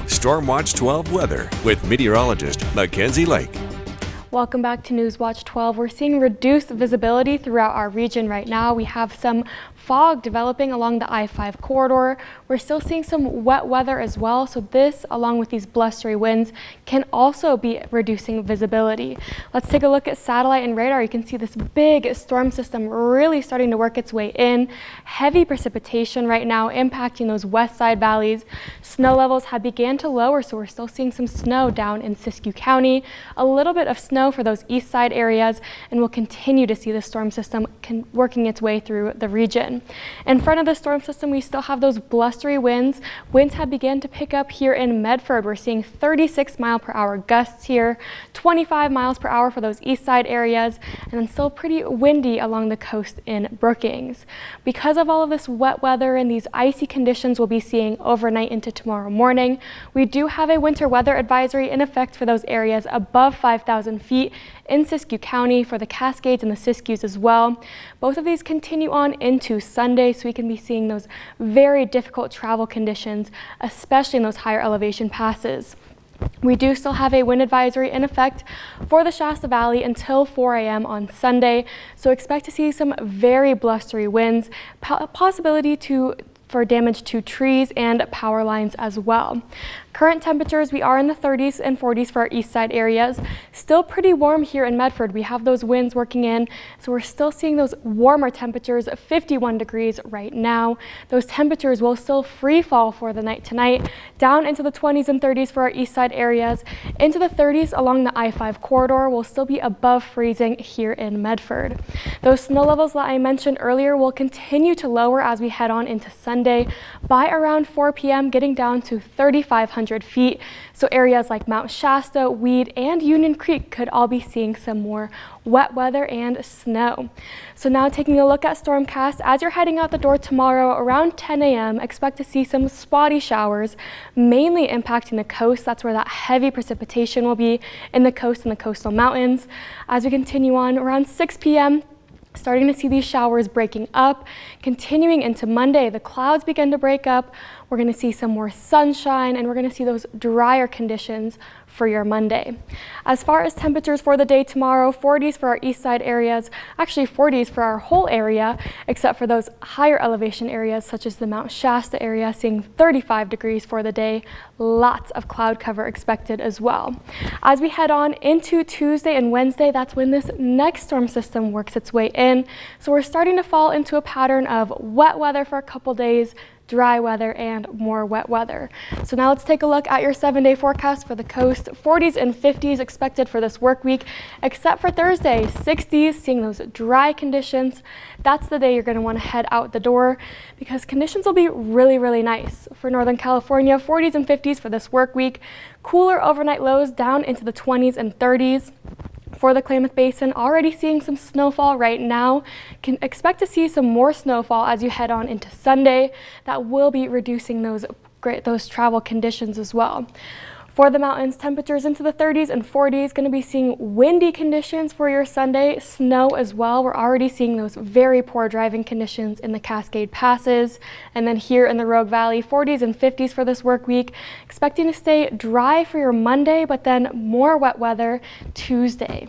Storm Watch 12 weather with meteorologist Mackenzie Lake. Welcome back to News Watch 12. We're seeing reduced visibility throughout our region right now. We have some fog developing along the I-5 corridor. We're still seeing some wet weather as well, so this, along with these blustery winds, can also be reducing visibility. Let's take a look at satellite and radar. You can see this big storm system really starting to work its way in. Heavy precipitation right now impacting those west side valleys. Snow levels have began to lower, so we're still seeing some snow down in Siskiyou County. A little bit of snow for those east side areas, and we'll continue to see the storm system working its way through the region. In front of the storm system, we still have those blustery winds. Winds have begun to pick up here in Medford. We're seeing 36-mile-per-hour gusts here, 25 miles per hour for those east side areas, and then still pretty windy along the coast in Brookings. Because of all of this wet weather and these icy conditions we'll be seeing overnight into tomorrow morning, we do have a winter weather advisory in effect for those areas above 5,000 feet in Siskiyou County, for the Cascades and the Siskiyous as well. Both of these continue on into Sunday, so we can be seeing those very difficult travel conditions, especially in those higher elevation passes. We do still have a wind advisory in effect for the Shasta Valley until 4 a.m. on Sunday, so expect to see some very blustery winds, possibility for damage to trees and power lines as well. Current temperatures, we are in the 30s and 40s for our east side areas. Still pretty warm here in Medford. We have those winds working in, so we're still seeing those warmer temperatures, 51 degrees right now. Those temperatures will still free fall for the night tonight, down into the 20s and 30s for our east side areas. Into the 30s along the I-5 corridor will still be above freezing here in Medford. Those snow levels that I mentioned earlier will continue to lower as we head on into Sunday. By around 4 p.m., getting down to 3,500 feet. So areas like Mount Shasta, Weed, and Union Creek could all be seeing some more wet weather and snow. So now taking a look at Stormcast, as you're heading out the door tomorrow around 10 a.m., expect to see some spotty showers, mainly impacting the coast. That's where that heavy precipitation will be in the coast and the coastal mountains. As we continue on around 6 p.m., starting to see these showers breaking up. Continuing into Monday, the clouds begin to break up. We're going to see some more sunshine, and we're going to see those drier conditions for your Monday. As far as temperatures for the day tomorrow, 40s for our east side areas, actually 40s for our whole area, except for those higher elevation areas such as the Mount Shasta area, seeing 35 degrees for the day. Lots of cloud cover expected as well. As we head on into Tuesday and Wednesday, that's when this next storm system works its way in. So we're starting to fall into a pattern of wet weather for a couple days, dry weather, and more wet weather. So now let's take a look at your 7-day forecast for the coast. 40s and 50s expected for this work week, except for Thursday, 60s, seeing those dry conditions. That's the day you're going to want to head out the door because conditions will be really, really nice. For Northern California, 40s and 50s for this work week. Cooler overnight lows down into the 20s and 30s. For the Klamath Basin, already seeing some snowfall right now. Can expect to see some more snowfall as you head on into Sunday. That will be reducing those travel conditions as well. For the mountains, temperatures into the 30s and 40s. Going to be seeing windy conditions for your Sunday. Snow as well. We're already seeing those very poor driving conditions in the Cascade Passes. And then here in the Rogue Valley, 40s and 50s for this work week. Expecting to stay dry for your Monday, but then more wet weather Tuesday.